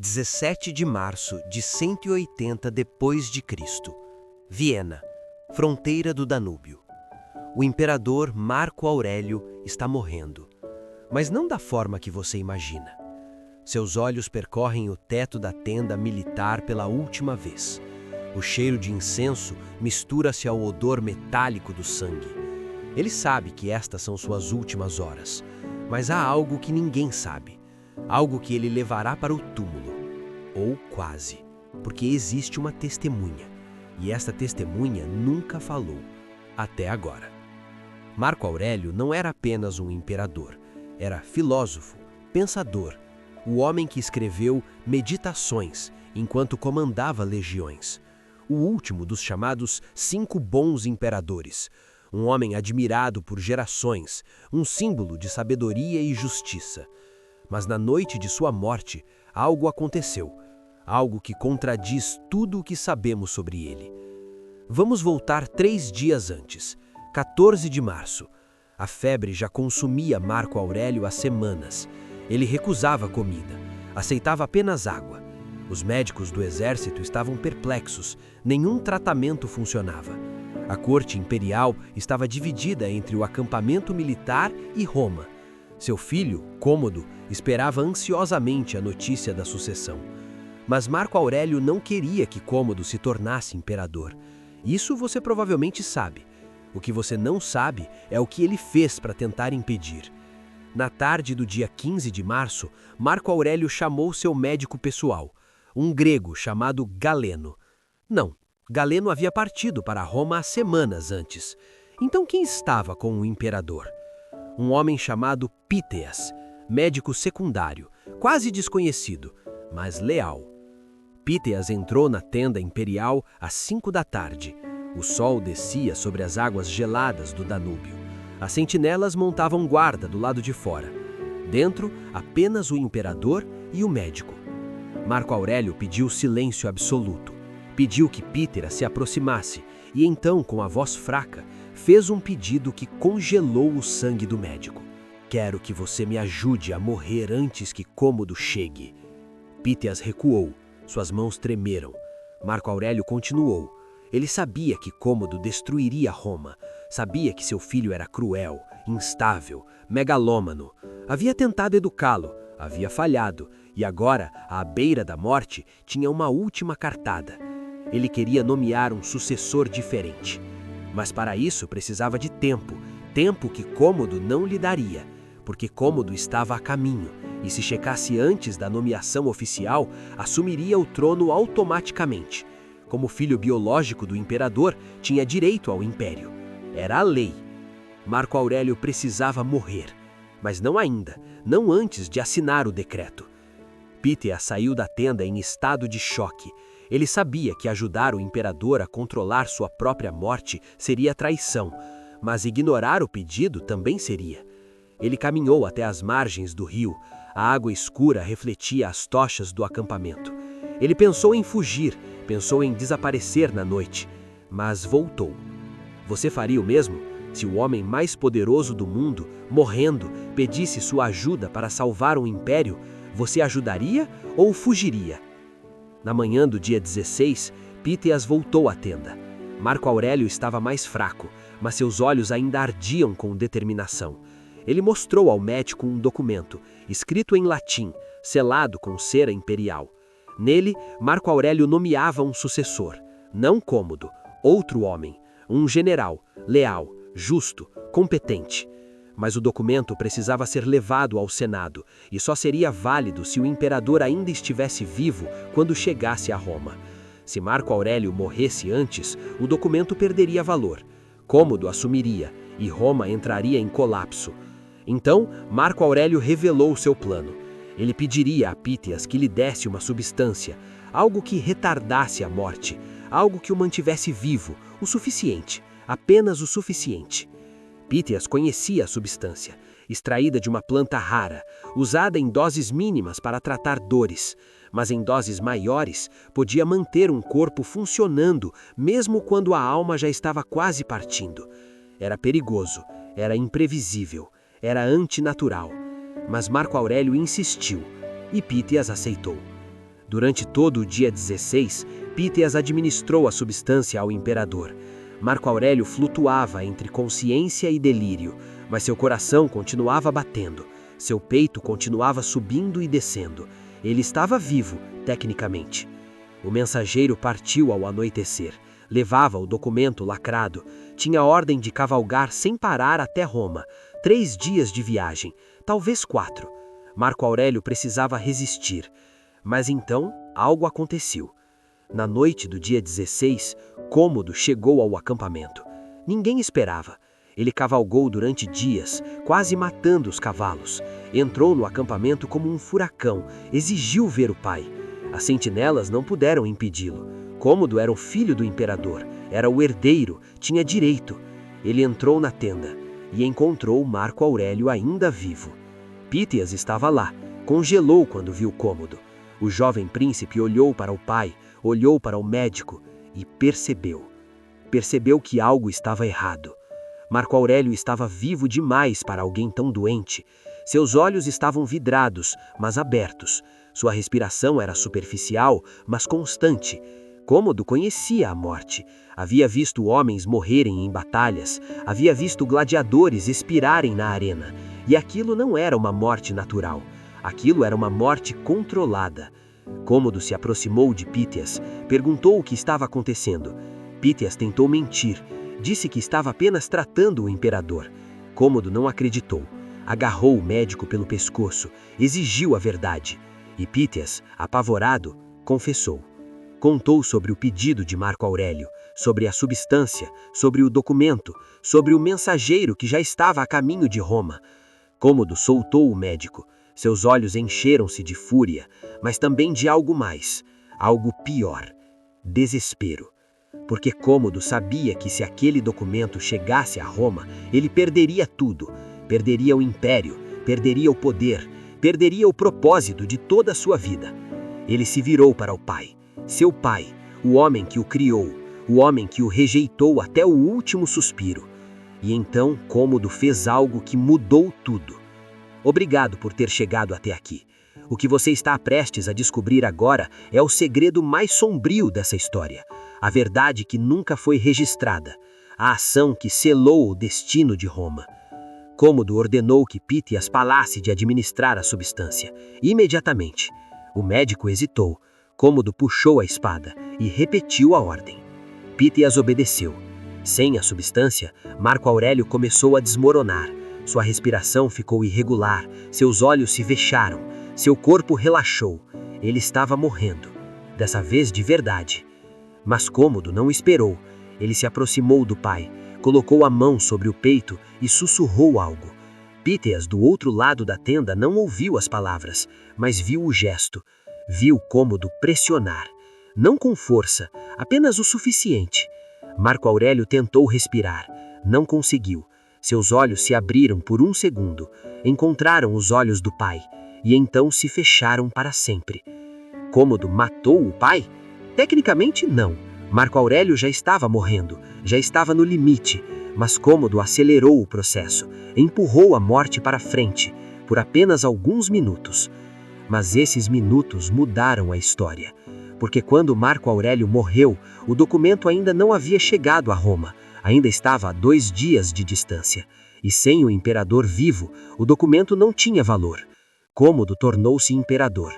17 de março de 180 depois de Cristo. Viena, fronteira do Danúbio. O imperador Marco Aurélio está morrendo, mas não da forma que você imagina. Seus olhos percorrem o teto da tenda militar pela última vez. O cheiro de incenso mistura-se ao odor metálico do sangue. Ele sabe que estas são suas últimas horas, mas há algo que ninguém sabe. Algo que ele levará para o túmulo, ou quase, porque existe uma testemunha, e esta testemunha nunca falou, até agora. Marco Aurélio não era apenas um imperador, era filósofo, pensador, o homem que escreveu Meditações enquanto comandava legiões, o último dos chamados 5 bons imperadores, um homem admirado por gerações, um símbolo de sabedoria e justiça. Mas na noite de sua morte, algo aconteceu, algo que contradiz tudo o que sabemos sobre ele. Vamos voltar 3 dias antes, 14 de março. A febre já consumia Marco Aurélio há semanas. Ele recusava comida, aceitava apenas água. Os médicos do exército estavam perplexos, nenhum tratamento funcionava. A corte imperial estava dividida entre o acampamento militar e Roma. Seu filho, Cômodo, esperava ansiosamente a notícia da sucessão. Mas Marco Aurélio não queria que Cômodo se tornasse imperador. Isso você provavelmente sabe. O que você não sabe é o que ele fez para tentar impedir. Na tarde do dia 15 de março, Marco Aurélio chamou seu médico pessoal, um grego chamado Galeno. Não, Galeno havia partido para Roma há semanas antes. Então quem estava com o imperador? Um homem chamado Píteas, médico secundário, quase desconhecido, mas leal. Píteas entrou na tenda imperial às 5 da tarde. O sol descia sobre as águas geladas do Danúbio. As sentinelas montavam guarda do lado de fora. Dentro, apenas o imperador e o médico. Marco Aurélio pediu silêncio absoluto. Pediu que Píteas se aproximasse e então, com a voz fraca, fez um pedido que congelou o sangue do médico. Quero que você me ajude a morrer antes que Cômodo chegue. Píteas recuou, suas mãos tremeram. Marco Aurélio continuou. Ele sabia que Cômodo destruiria Roma, sabia que seu filho era cruel, instável, megalômano. Havia tentado educá-lo, havia falhado, e agora, à beira da morte, tinha uma última cartada. Ele queria nomear um sucessor diferente. Mas para isso precisava de tempo, tempo que Cômodo não lhe daria, porque Cômodo estava a caminho, e se chegasse antes da nomeação oficial, assumiria o trono automaticamente. Como filho biológico do imperador, tinha direito ao império. Era a lei. Marco Aurélio precisava morrer, mas não ainda, não antes de assinar o decreto. Píteas saiu da tenda em estado de choque. Ele sabia que ajudar o imperador a controlar sua própria morte seria traição, mas ignorar o pedido também seria. Ele caminhou até as margens do rio. A água escura refletia as tochas do acampamento. Ele pensou em fugir, pensou em desaparecer na noite, mas voltou. Você faria o mesmo se o homem mais poderoso do mundo, morrendo, pedisse sua ajuda para salvar um império? Você ajudaria ou fugiria? Na manhã do dia 16, Píteas voltou à tenda. Marco Aurélio estava mais fraco, mas seus olhos ainda ardiam com determinação. Ele mostrou ao médico um documento, escrito em latim, selado com cera imperial. Nele, Marco Aurélio nomeava um sucessor, não Cômodo, outro homem, um general, leal, justo, competente. Mas o documento precisava ser levado ao Senado, e só seria válido se o imperador ainda estivesse vivo quando chegasse a Roma. Se Marco Aurélio morresse antes, o documento perderia valor. Cômodo assumiria, e Roma entraria em colapso. Então, Marco Aurélio revelou seu plano. Ele pediria a Píteas que lhe desse uma substância, algo que retardasse a morte, algo que o mantivesse vivo, o suficiente, apenas o suficiente. Píteas conhecia a substância, extraída de uma planta rara, usada em doses mínimas para tratar dores, mas em doses maiores podia manter um corpo funcionando mesmo quando a alma já estava quase partindo. Era perigoso, era imprevisível, era antinatural. Mas Marco Aurélio insistiu, e Píteas aceitou. Durante todo o dia 16, Píteas administrou a substância ao imperador. Marco Aurélio flutuava entre consciência e delírio, mas seu coração continuava batendo, seu peito continuava subindo e descendo. Ele estava vivo, tecnicamente. O mensageiro partiu ao anoitecer. Levava o documento lacrado. Tinha ordem de cavalgar sem parar até Roma. 3 dias de viagem, talvez 4. Marco Aurélio precisava resistir. Mas então, algo aconteceu. Na noite do dia 16, Cômodo chegou ao acampamento. Ninguém esperava. Ele cavalgou durante dias, quase matando os cavalos. Entrou no acampamento como um furacão, exigiu ver o pai. As sentinelas não puderam impedi-lo. Cômodo era o filho do imperador, era o herdeiro, tinha direito. Ele entrou na tenda e encontrou Marco Aurélio ainda vivo. Píteas estava lá, congelou quando viu Cômodo. O jovem príncipe olhou para o pai, olhou para o médico e percebeu. Percebeu que algo estava errado. Marco Aurélio estava vivo demais para alguém tão doente. Seus olhos estavam vidrados, mas abertos. Sua respiração era superficial, mas constante. Cômodo conhecia a morte. Havia visto homens morrerem em batalhas, havia visto gladiadores expirarem na arena. E aquilo não era uma morte natural. Aquilo era uma morte controlada. Cômodo se aproximou de Píteas, perguntou o que estava acontecendo. Píteas tentou mentir, disse que estava apenas tratando o imperador. Cômodo não acreditou. Agarrou o médico pelo pescoço, exigiu a verdade. E Píteas, apavorado, confessou. Contou sobre o pedido de Marco Aurélio, sobre a substância, sobre o documento, sobre o mensageiro que já estava a caminho de Roma. Cômodo soltou o médico. Seus olhos encheram-se de fúria, mas também de algo mais, algo pior: desespero. Porque Cômodo sabia que se aquele documento chegasse a Roma, ele perderia tudo. Perderia o império, perderia o poder, perderia o propósito de toda a sua vida. Ele se virou para o pai, seu pai, o homem que o criou, o homem que o rejeitou até o último suspiro. E então Cômodo fez algo que mudou tudo. Obrigado por ter chegado até aqui. O que você está prestes a descobrir agora é o segredo mais sombrio dessa história. A verdade que nunca foi registrada. A ação que selou o destino de Roma. Cômodo ordenou que Píteas parasse de administrar a substância. Imediatamente. O médico hesitou. Cômodo puxou a espada e repetiu a ordem. Píteas obedeceu. Sem a substância, Marco Aurélio começou a desmoronar. Sua respiração ficou irregular, seus olhos se fecharam, seu corpo relaxou. Ele estava morrendo. Dessa vez de verdade. Mas Cômodo não esperou. Ele se aproximou do pai, colocou a mão sobre o peito e sussurrou algo. Píteas, do outro lado da tenda, não ouviu as palavras, mas viu o gesto. Viu Cômodo pressionar. Não com força, apenas o suficiente. Marco Aurélio tentou respirar. Não conseguiu. Seus olhos se abriram por um segundo, encontraram os olhos do pai, e então se fecharam para sempre. Cômodo matou o pai? Tecnicamente, não. Marco Aurélio já estava morrendo, já estava no limite, mas Cômodo acelerou o processo, empurrou a morte para frente, por apenas alguns minutos. Mas esses minutos mudaram a história, porque quando Marco Aurélio morreu, o documento ainda não havia chegado a Roma. Ainda estava a 2 dias de distância, e sem o imperador vivo, o documento não tinha valor. Cômodo tornou-se imperador.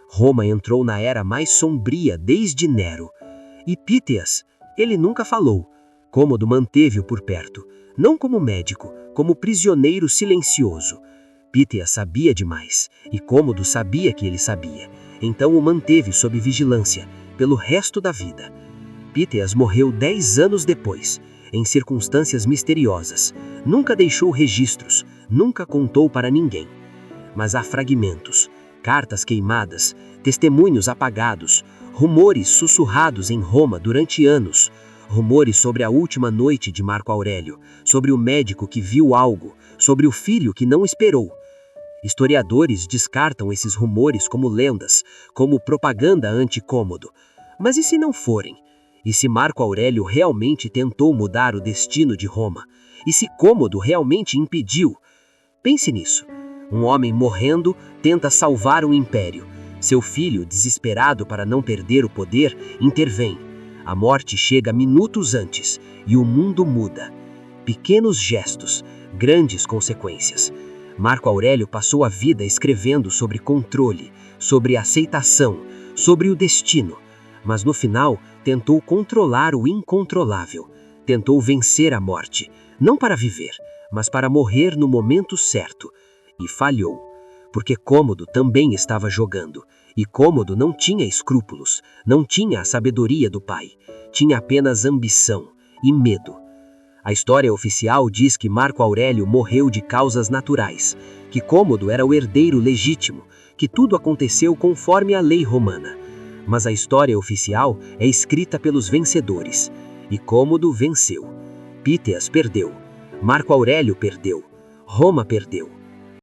Roma entrou na era mais sombria desde Nero. E Píteas, ele nunca falou. Cômodo manteve-o por perto, não como médico, como prisioneiro silencioso. Píteas sabia demais, e Cômodo sabia que ele sabia. Então o manteve sob vigilância, pelo resto da vida. Píteas morreu 10 anos depois, em circunstâncias misteriosas. Nunca deixou registros, nunca contou para ninguém. Mas há fragmentos, cartas queimadas, testemunhos apagados, rumores sussurrados em Roma durante anos, rumores sobre a última noite de Marco Aurélio, sobre o médico que viu algo, sobre o filho que não esperou. Historiadores descartam esses rumores como lendas, como propaganda anti-Cômodo. Mas e se não forem? E se Marco Aurélio realmente tentou mudar o destino de Roma? E se Cômodo realmente impediu? Pense nisso. Um homem morrendo tenta salvar um império. Seu filho, desesperado para não perder o poder, intervém. A morte chega minutos antes e o mundo muda. Pequenos gestos, grandes consequências. Marco Aurélio passou a vida escrevendo sobre controle, sobre aceitação, sobre o destino, mas no final tentou controlar o incontrolável, tentou vencer a morte, não para viver, mas para morrer no momento certo, e falhou, porque Cômodo também estava jogando, e Cômodo não tinha escrúpulos, não tinha a sabedoria do pai, tinha apenas ambição e medo. A história oficial diz que Marco Aurélio morreu de causas naturais, que Cômodo era o herdeiro legítimo, que tudo aconteceu conforme a lei romana. Mas a história oficial é escrita pelos vencedores, e Cômodo venceu. Píteas perdeu, Marco Aurélio perdeu, Roma perdeu.